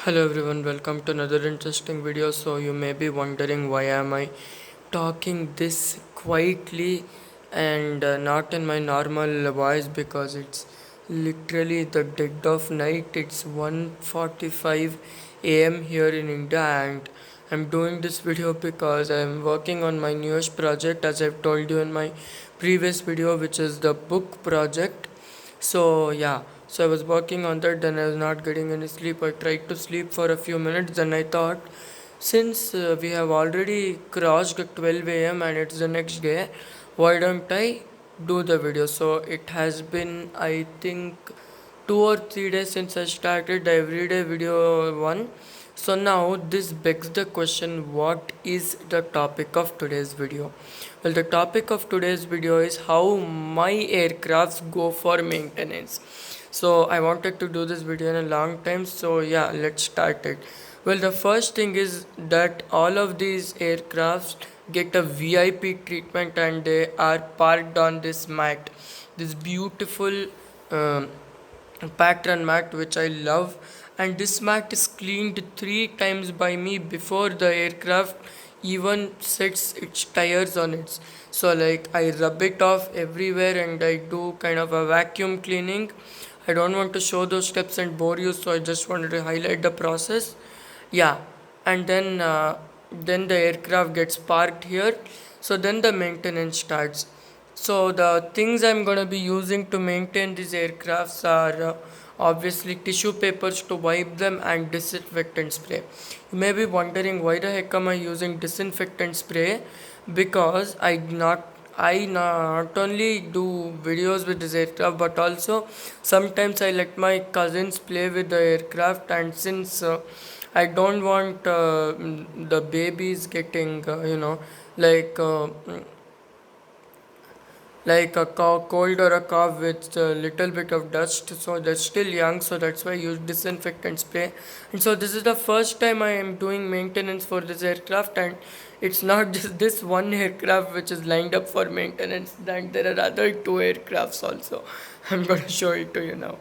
Hello everyone, welcome to another interesting video. So you may be wondering why am I talking this quietly and not in my normal voice, because it's literally the dead of night. It's 1:45 a.m. here in India, and I'm doing this video because I'm working on my newest project, as I've told you in my previous video, which is the book project. So yeah, so I was working on that, then I was not getting any sleep. I tried to sleep for a few minutes, then I thought, since we have already crossed 12 a.m. and it's the next day, why don't I do the video? So it has been, I think, 2 or 3 days since I started the everyday video one. So now this begs the question, what is the topic of today's video? Well, the topic of today's video is how my aircrafts go for maintenance. So I wanted to do this video in a long time, so yeah, let's start it. Well, the first thing is that all of these aircrafts get a VIP treatment, and they are parked on this mat, this beautiful pattern mat, which I love. And this mat is cleaned 3 times by me before the aircraft even sets its tires on it. So like I rub it off everywhere and I do kind of a vacuum cleaning. I don't want to show those steps and bore you, so I just wanted to highlight the process. Yeah, and then the aircraft gets parked here. So then the maintenance starts. So the things I'm gonna be using to maintain these aircrafts are obviously tissue papers to wipe them and disinfectant spray. You may be wondering, why the heck am I using disinfectant spray? Because I not only do videos with this aircraft, but also sometimes I let my cousins play with the aircraft. And since I don't want the babies getting like uh, like a cold or a cough with a little bit of dust, so they're still young, so that's why I use disinfectant spray. And so this is the first time I am doing maintenance for this aircraft, and it's not just this one aircraft which is lined up for maintenance, then there are other two aircrafts also. I'm going to show it to you now.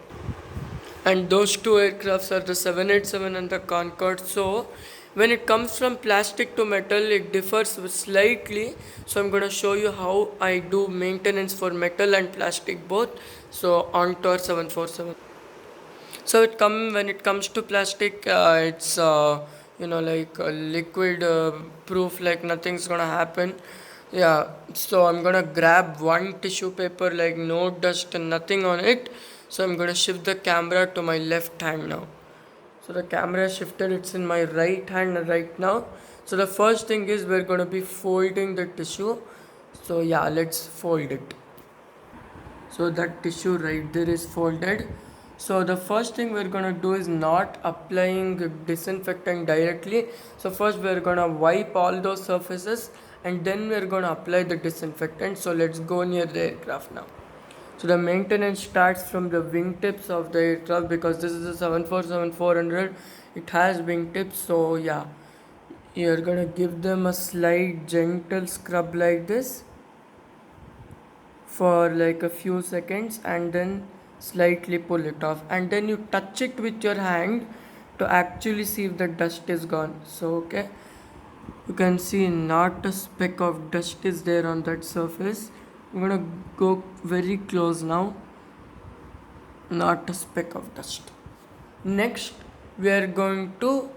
And those two aircrafts are the 787 and the Concorde. So when it comes from plastic to metal, it differs slightly. So I'm going to show you how I do maintenance for metal and plastic both. So on to our 747. So when it comes to plastic, it's like liquid proof, like nothing's gonna happen. Yeah, so I'm gonna grab one tissue paper, like no dust and nothing on it. So I'm gonna shift the camera to my left hand now. So the camera is shifted, it's in my right hand right now. So the first thing is we're gonna be folding the tissue. So yeah, let's fold it. So that tissue right there is folded. So the first thing we're gonna do is not applying disinfectant directly. So first we're gonna wipe all those surfaces, and then we're gonna apply the disinfectant. So let's go near the aircraft now. So the maintenance starts from the wingtips of the aircraft, because this is a 747-400. It has wingtips. So yeah, you're gonna give them a slight gentle scrub like this for like a few seconds, and then slightly pull it off, and then you touch it with your hand to actually see if the dust is gone. So okay, you can see not a speck of dust is there on that surface. I'm gonna go very close now. Not a speck of dust. Next, we are going to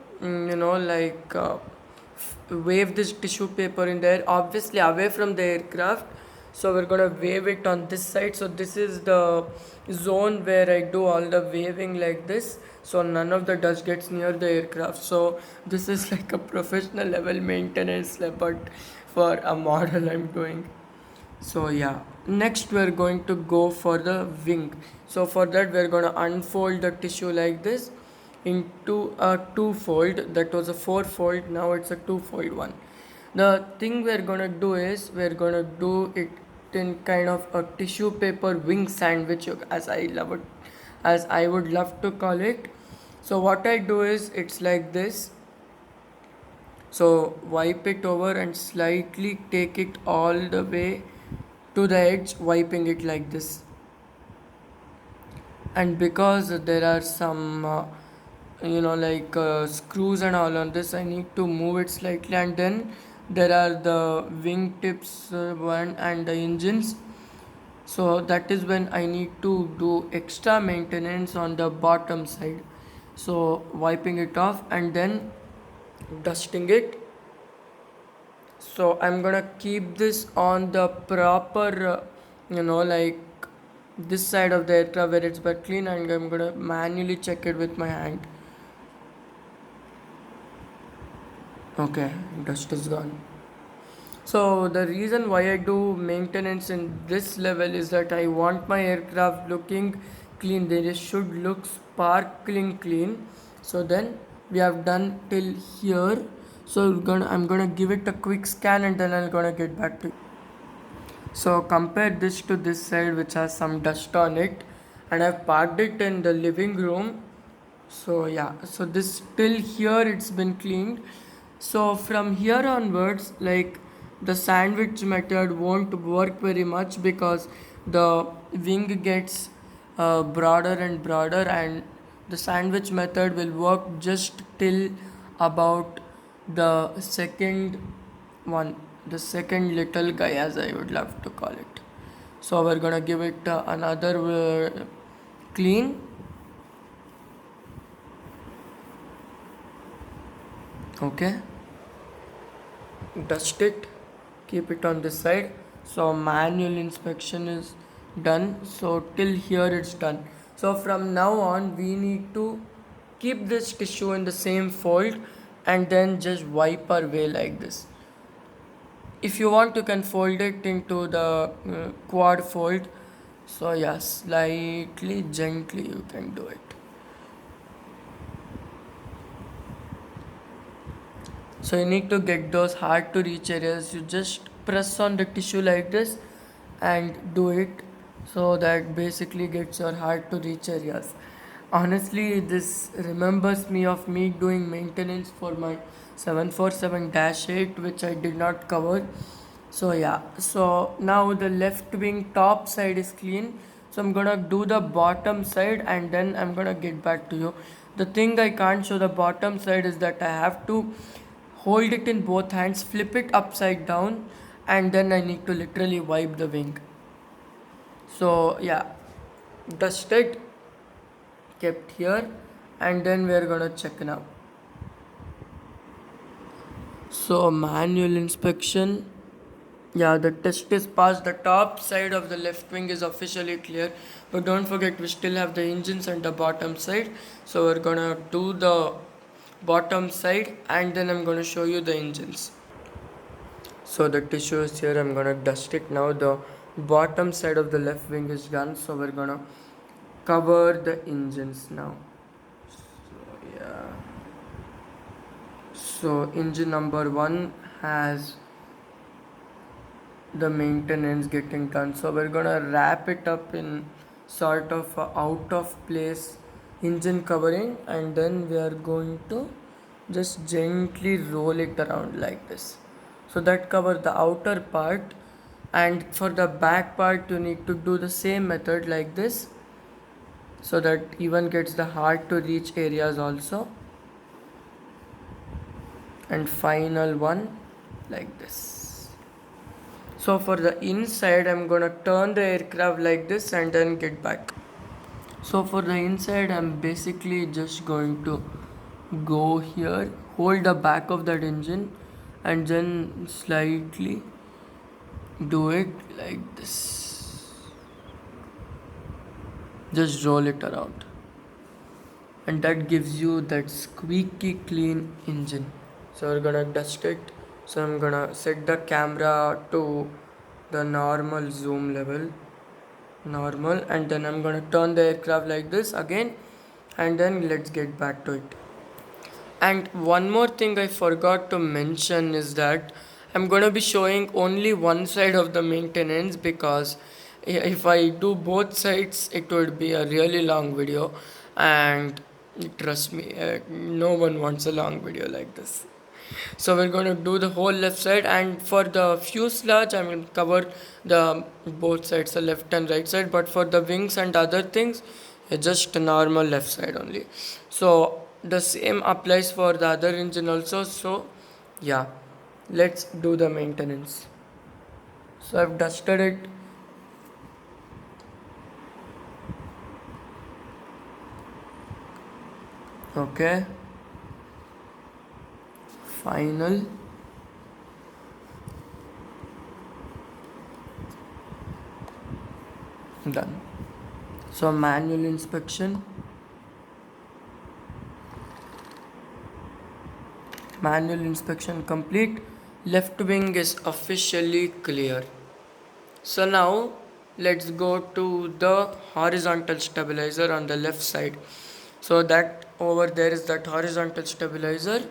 wave this tissue paper in there, obviously away from the aircraft. So we're gonna wave it on this side. So this is the zone where I do all the waving like this, so none of the dust gets near the aircraft. So this is like a professional level maintenance, but for a model I'm doing. So yeah, next we're going to go for the wing. So for that we're going to unfold the tissue like this into a two fold. That was a four fold, now it's a two fold one. The thing we're going to do is we're going to do it in kind of a tissue paper wing sandwich, as I would love to call it. So what I do is it's like this. So wipe it over and slightly take it all the way to the edge, wiping it like this. And because there are some screws and all on this. I need to move it slightly, and then there are the wing tips one and the engines. So that is when I need to do extra maintenance on the bottom side. So wiping it off and then dusting it. So I'm gonna keep this on the proper this side of the aircraft where it's but clean, and I'm gonna manually check it with my hand. Okay, dust is gone. So the reason why I do maintenance in this level is that I want my aircraft looking clean. They should look sparkling clean. So then we have done till here. So I'm gonna give it a quick scan, and then I'm gonna get back to you. So compare this to this side which has some dust on it, and I've parked it in the living room. So yeah, so this till here it's been cleaned. So from here onwards, like, the sandwich method won't work very much because the wing gets broader and broader, and the sandwich method will work just till about the second one, the second little guy, as I would love to call it. So we're gonna give it another clean. Okay, dust it, keep it on this side. So manual inspection is done. So till here it's done. So from now on we need to keep this tissue in the same fold and then just wipe our way like this. If you want, you can fold it into the quad fold. So yeah, slightly gently you can do it. So you need to get those hard to reach areas. You just press on the tissue like this and do it, so that basically gets your hard to reach areas. Honestly, this remembers me of me doing maintenance for my 747-8, which I did not cover. So yeah, so now the left wing top side is clean. So I'm gonna do the bottom side, and then I'm gonna get back to you. The thing I can't show the bottom side is that I have to hold it in both hands, flip it upside down, and then I need to literally wipe the wing. So yeah, dusted, kept here, and then we are gonna check now. So manual inspection. Yeah, the test is passed. The top side of the left wing is officially clear. But don't forget, we still have the engines and the bottom side. So we're gonna do the bottom side, and then I'm gonna show you the engines. So the tissue is here. I'm gonna dust it now. The bottom side of the left wing is done. So we're gonna cover the engines now. So yeah. So engine number 1 has the maintenance getting done. So we're gonna wrap it up in sort of a out of place engine covering, and then we are going to just gently roll it around like this. So that covers the outer part, and for the back part you need to do the same method like this, so that even gets the hard to reach areas also. And final one like this. So for the inside, I'm gonna turn the aircraft like this and then get back. So for the inside, I'm basically just going to go here, hold the back of that engine, and then slightly do it like this. Just roll it around, and that gives you that squeaky clean engine. So we're gonna dust it. So I'm gonna set the camera to the normal zoom level, normal, and then I'm gonna turn the aircraft like this again, and then let's get back to it. And one more thing I forgot to mention is that I'm gonna be showing only one side of the maintenance, because if I do both sides it would be a really long video, and trust me, no one wants a long video like this. So we're going to do the whole left side, and for the fuselage I'm going to cover the both sides, the left and right side, but for the wings and other things, just normal left side only. So the same applies for the other engine also. So yeah, let's do the maintenance. So I've dusted it. Okay, final. Done. So manual inspection. Manual inspection complete. Left wing is officially clear. So now let's go to the horizontal stabilizer on the left side. So that over there is that horizontal stabilizer.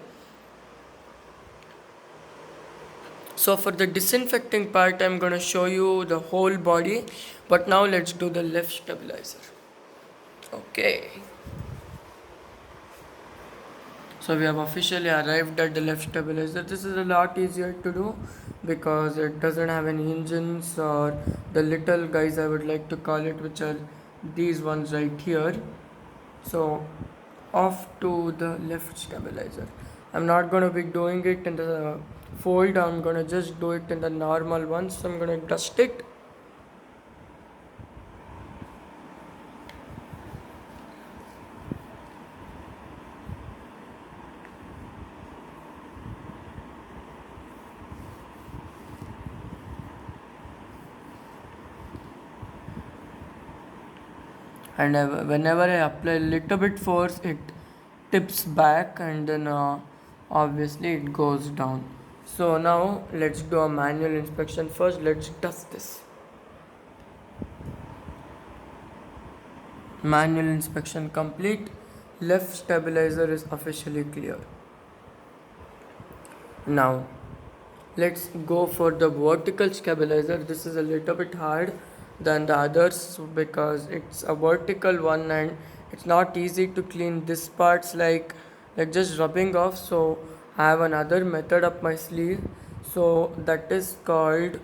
So for the disinfecting part, I'm gonna show you the whole body, but now let's do the left stabilizer. Okay. So we have officially arrived at the left stabilizer. This is a lot easier to do because it doesn't have any engines or the little guys, I would like to call it, which are these ones right here. So off to the left stabilizer. I'm not going to be doing it in the fold, I'm going to just do it in the normal one. So I'm going to dust it. And whenever I apply a little bit force, it tips back, and then obviously it goes down. So now let's do a manual inspection first. Let's dust this. Manual inspection complete. Left stabilizer is officially clear. Now let's go for the vertical stabilizer. This is a little bit hard than the others because it's a vertical one and it's not easy to clean this parts like just rubbing off. So I have another method up my sleeve, so that is called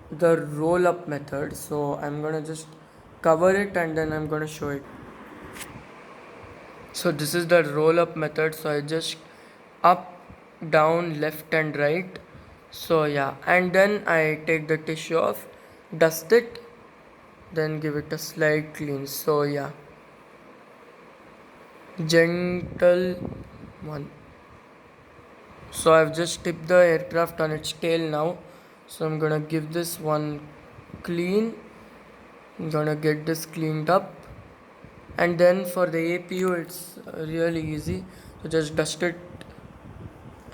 the roll up method. So I'm gonna just cover it and then I'm gonna show it. So this is the roll up method. So I just up, down, left and right. So yeah, and then I take the tissue off, dust it, then give it a slight clean. So yeah, gentle one. So I've just tipped the aircraft on its tail now. So I'm gonna give this one clean. I'm gonna get this cleaned up. And then for the APU, it's really easy. So just dust it,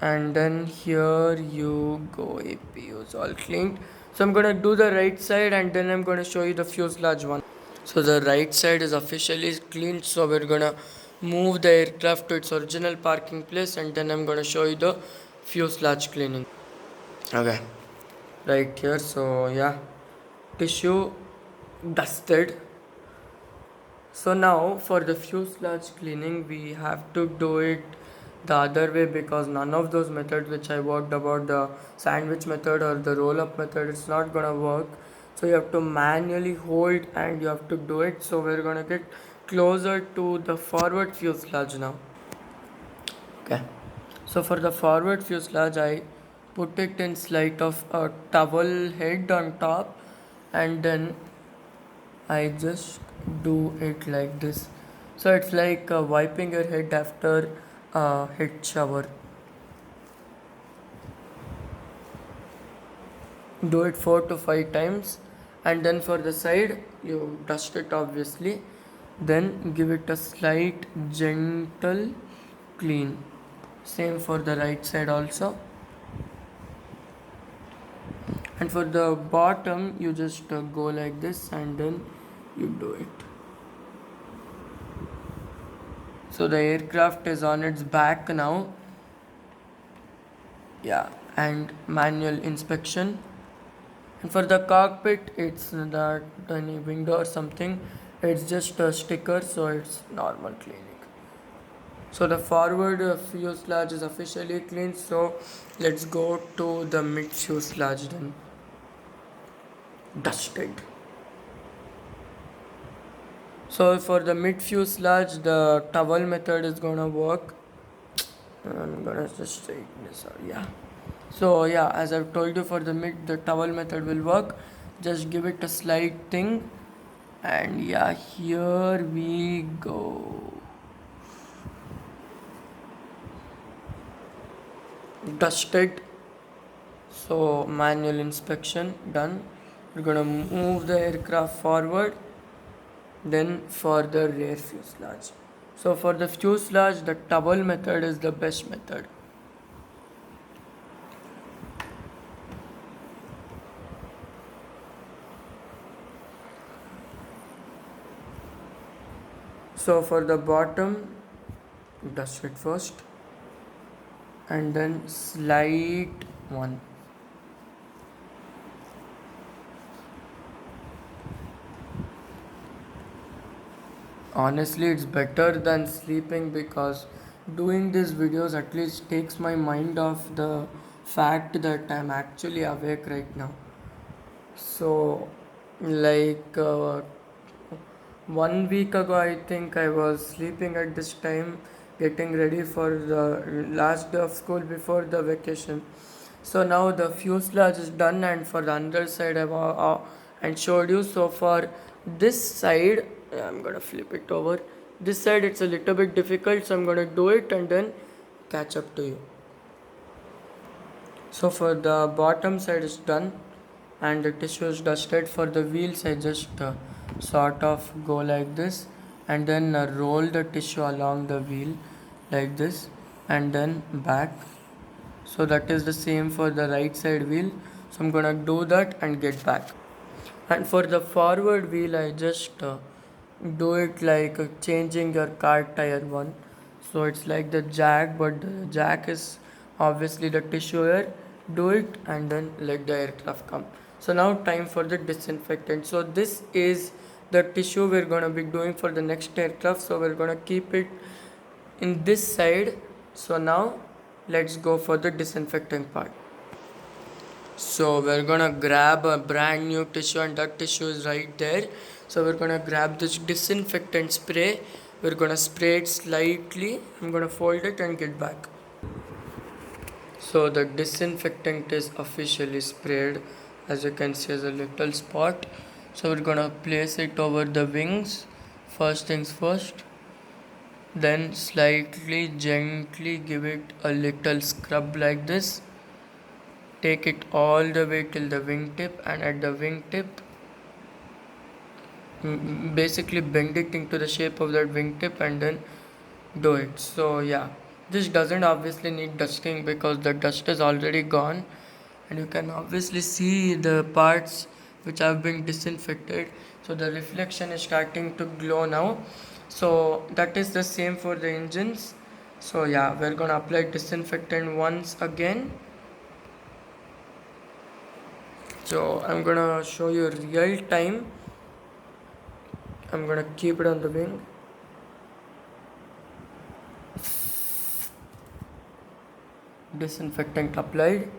and then here you go. APU is all cleaned. So I'm gonna do the right side, and then I'm gonna show you the fuselage one. So the right side is officially cleaned. So we're gonna move the aircraft to its original parking place, and then I'm gonna show you the fuselage cleaning. Okay, right here. So yeah, tissue dusted. So now for the fuselage cleaning, we have to do it the other way because none of those methods which I worked about, the sandwich method or the roll up method, it's not gonna work. So you have to manually hold and you have to do it. So we're gonna get closer to the forward fuselage now. Okay. So for the forward fuselage, I put it in slight of a towel head on top, and then I just do it like this. So it's like wiping your head after a head shower. Do it 4 to 5 times, and then for the side, you dust it obviously. Then give it a slight gentle clean. Same for the right side also. And for the bottom, you just go like this, and then you do it. So the aircraft is on its back now. Yeah, and manual inspection. And for the cockpit, it's not any window or something. It's just a sticker, so it's normal cleaning. So the forward fuselage is officially clean. So let's go to the mid fuselage then. Dusted. So for the mid fuselage, the towel method is gonna work. I'm gonna just straighten this out. Yeah. So yeah, as I've told you, for the mid, the towel method will work. Just give it a slight thing, and yeah, here we go. Dusted. So manual inspection done. We're gonna move the aircraft forward. Then for the rear fuselage. So for the fuselage, the towel method is the best method. So for the bottom, dust it first and then slide one. Honestly, it's better than sleeping because doing these videos at least takes my mind off the fact that I'm actually awake right now. So, like 1 week ago, I think I was sleeping at this time, getting ready for the last day of school before the vacation. So now the fuselage is done, and for the under side, I've and showed you. So for this side, I'm gonna flip it over. This side, it's a little bit difficult, so I'm gonna do it and then catch up to you. So for the bottom side is done and the tissue is dusted. For the wheels, I just sort of go like this and then roll the tissue along the wheel like this and then back. So that is the same for the right side wheel. So I'm gonna do that and get back. And for the forward wheel, I just do it like changing your car tire one. So it's like the jack, but the jack is obviously the tissue here. Do it and then let the aircraft come. So now time for the disinfectant. So this is the tissue we're gonna be doing for the next aircraft. So we're gonna keep it in this side. So now let's go for the disinfectant part. So we're gonna grab a brand new tissue and that tissue is right there. So we're gonna grab this disinfectant spray. We're gonna spray it slightly. I'm gonna fold it and get back. So the disinfectant is officially sprayed. As you can see, there's a little spot. So we're gonna place it over the wings. First things first. Then slightly gently give it a little scrub like this. Take it all the way till the wingtip, and at the wingtip basically bend it into the shape of that wingtip and then do it. So yeah, this doesn't obviously need dusting because the dust is already gone and you can obviously see the parts which have been disinfected. So the reflection is starting to glow now. So that is the same for the engines. So yeah, we're gonna apply disinfectant once again. So I'm gonna show you real time. I'm gonna keep it on the wing. Disinfectant applied.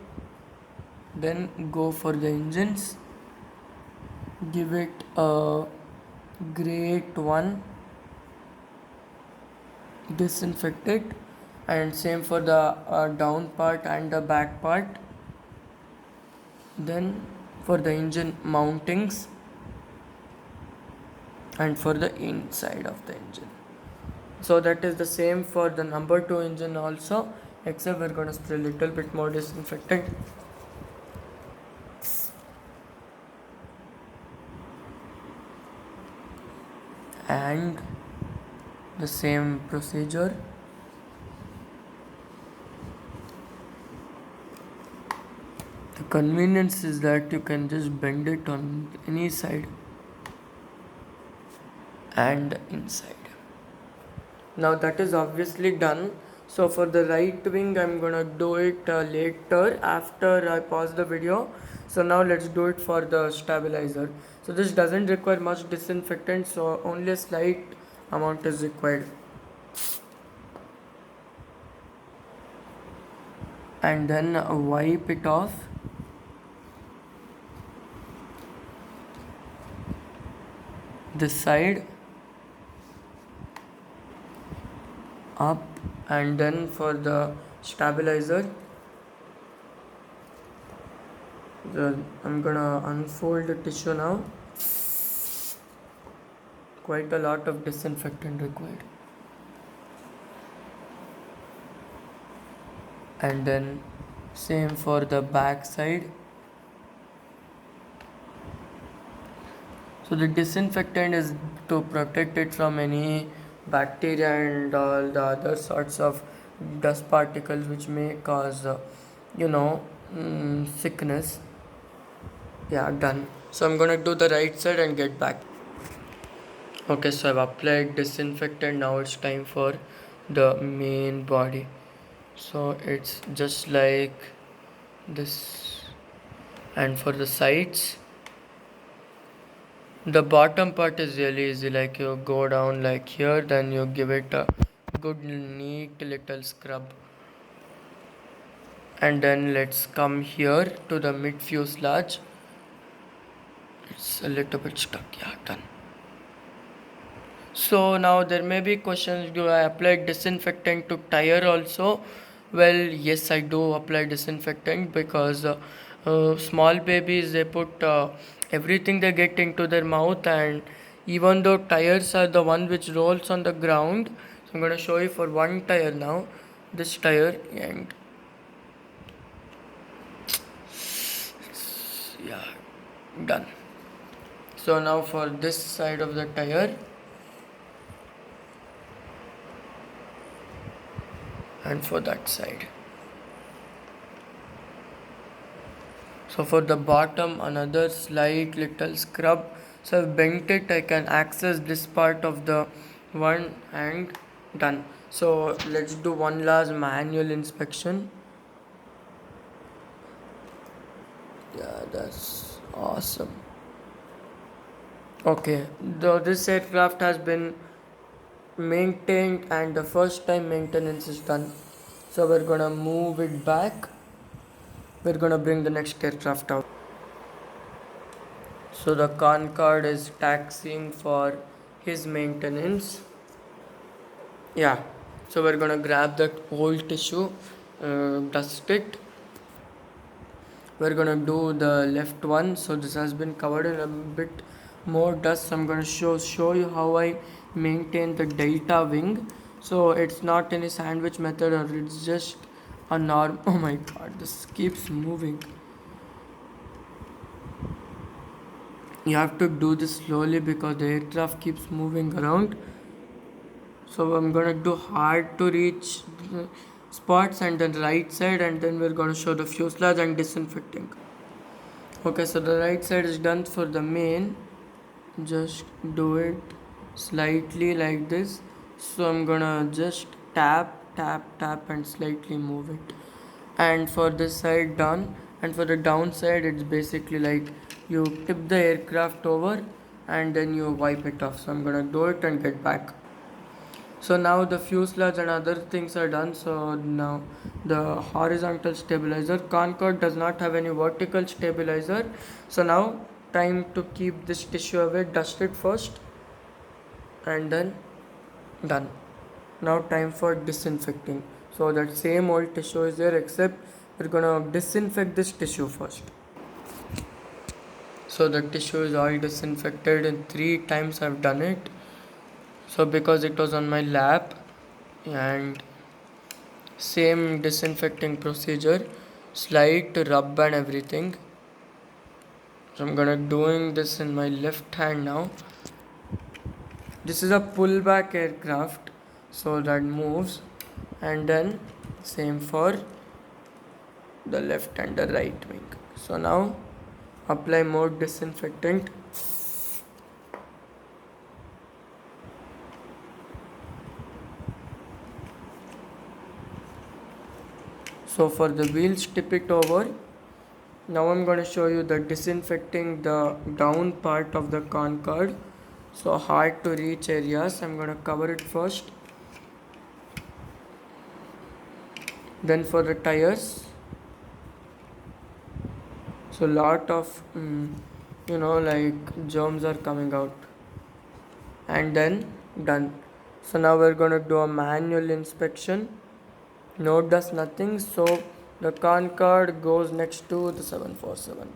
Then go for the engines. Give it a great one. Disinfect it. And same for the down part and the back part. Then for the engine mountings and for the inside of the engine. So that is the same for the number 2 engine also, except we're going to spray a little bit more disinfectant. And the same procedure. The convenience is that you can just bend it on any side and inside. Now that is obviously done. So for the right wing, I'm gonna do it later after I pause the video. So now let's do it for the stabilizer. So this doesn't require much disinfectant, so only a slight amount is required. And then wipe it off. This side up. And then for the stabilizer, I'm gonna unfold the tissue now. Quite a lot of disinfectant required. And then same for the back side. So the disinfectant is to protect it from any bacteria and all the other sorts of dust particles which may cause you know sickness. Yeah, done. So I'm gonna do the right side and get back. Okay, so I've applied disinfectant. Now it's time for the main body. So it's just like this. And for the sides, the bottom part is really easy. Like you go down like here, then you give it a good neat little scrub. And then let's come here to the mid fuselage. It's a little bit stuck. Yeah, done. So now there may be questions, do I apply disinfectant to tire also? Well, yes, I do apply disinfectant because small babies, they put everything they get into their mouth, and even though tires are the one which rolls on the ground, so I'm going to show you for one tire now, this tire, and yeah, done. So now for this side of the tire, and for that side. So for the bottom, another slight little scrub. So I've bent it, I can access this part of the one, and done. So let's do one last manual inspection. Yeah, that's awesome. Okay, though this aircraft has been maintained and the first time maintenance is done. So we're gonna move it back. We're gonna bring the next aircraft out. So the Concorde is taxiing for his maintenance. Yeah, so we're gonna grab that old tissue, dust it. We're gonna do the left one. So this has been covered in a bit more dust. I'm gonna show you how I maintain the delta wing. So it's not any sandwich method, or it's just a norm. Oh my god, this keeps moving. You have to do this slowly because the aircraft keeps moving around. So I'm gonna do hard to reach spots and then right side, and then we're gonna show the fuselage and disinfecting. Okay, so the right side is done. For the main, just do it slightly like this. So I'm gonna just tap and slightly move it. And for this side done, and for the downside it's basically like you tip the aircraft over and then you wipe it off. So I'm gonna do it and get back. So now the fuselage and other things are done. So now the horizontal stabilizer, Concorde does not have any vertical stabilizer. So now time to keep this tissue away, dust it first and then done. Now time for disinfecting. So that same old tissue is there, except we're gonna disinfect this tissue first. So the tissue is all disinfected, and 3 times I've done it. So because it was on my lap, and same disinfecting procedure, slight rub and everything. So I'm gonna doing this in my left hand now. This is a pullback aircraft, so that moves, and then same for the left and the right wing. So now apply more disinfectant. So for the wheels, tip it over. Now I'm going to show you the disinfecting the down part of the Concorde. So hard to reach areas, I'm going to cover it first. Then for the tires, so lot of like germs are coming out, and then done. So now we're gonna do a manual inspection. No, it does nothing. So the Concorde goes next to the 747.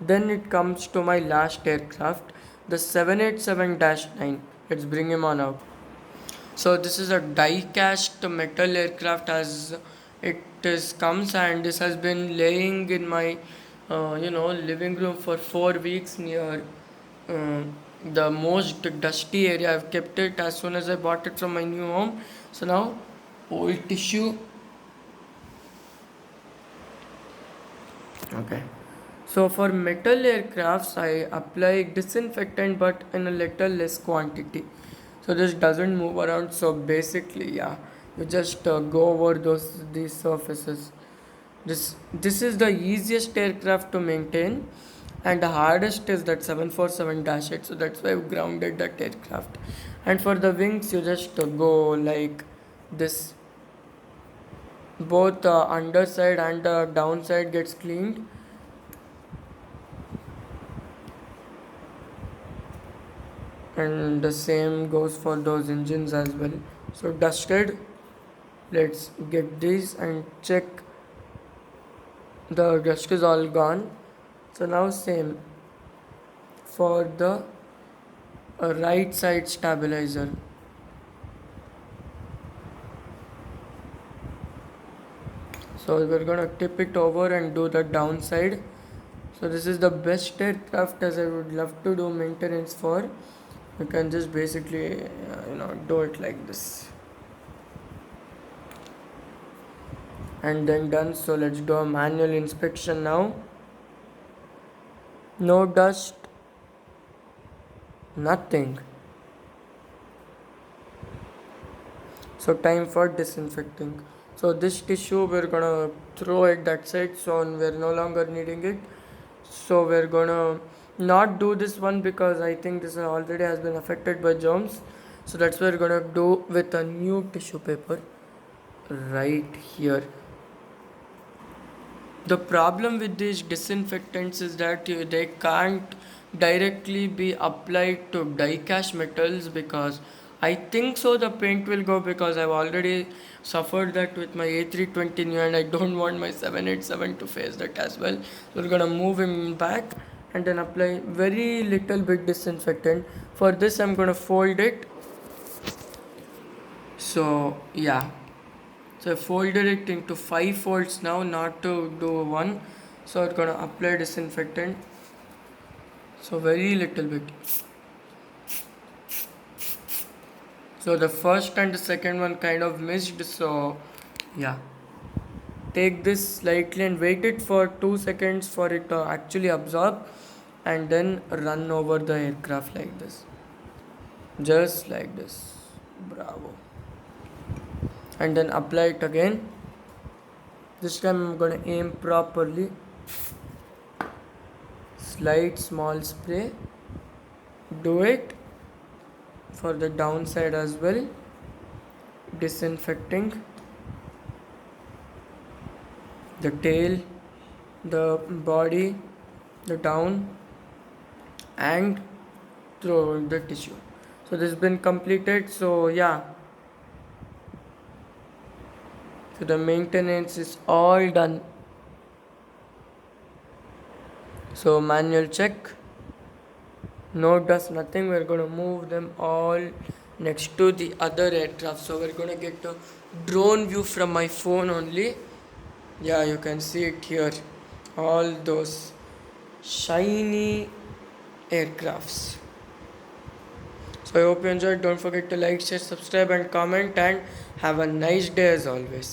Then it comes to my last aircraft, the 787-9. Let's bring him on out. So this is a die-cast metal aircraft as it is comes, and this has been laying in my living room for 4 weeks near uh, the most dusty area. I've kept it as soon as I bought it from my new home. So now old tissue. Okay. So for metal aircrafts, I apply disinfectant but in a little less quantity. So this doesn't move around. So basically, yeah, you just go over these surfaces. This is the easiest aircraft to maintain, and the hardest is that 747-8. So that's why I've grounded that aircraft. And for the wings, you just go like this. Both the underside and the downside gets cleaned. And the same goes for those engines as well. So dusted. Let's get these and check the dust is all gone. So now same for the right side stabilizer. So we're gonna tip it over and do the downside. So this is the best aircraft as I would love to do maintenance for. You can just basically do it like this. And then done. So let's do a manual inspection now. No dust, nothing. So time for disinfecting. So this tissue we're gonna throw at that side, so we're no longer needing it. So we're gonna not do this one because I think this already has been affected by germs. So that's what we're gonna do with a new tissue paper right here. The problem with these disinfectants is that they can't directly be applied to die cast metals, because I think so the paint will go, because I've already suffered that with my A320 new and I don't want my 787 to face that as well. So we're gonna move him back and then apply very little bit disinfectant. For this I'm gonna fold it. So yeah. So I folded it into 5 folds now, not to do one. So I'm gonna apply disinfectant. So very little bit. So the first and the second one kind of missed. So yeah. Take this slightly and wait it for 2 seconds for it to actually absorb, and then run over the aircraft like this. Just like this. Bravo. And then apply it again. This time I'm gonna aim properly. Slight small spray. Do it for the downside as well. Disinfecting the tail, the body, the down, and throw the tissue. So this has been completed. So yeah. So the maintenance is all done. So manual check. No dust, nothing. We're gonna move them all next to the other aircraft. So we're gonna get a drone view from my phone only. Yeah, you can see it here. All those shiny aircrafts. So I hope you enjoyed. Don't forget to like, share, subscribe, and comment. And have a nice day as always.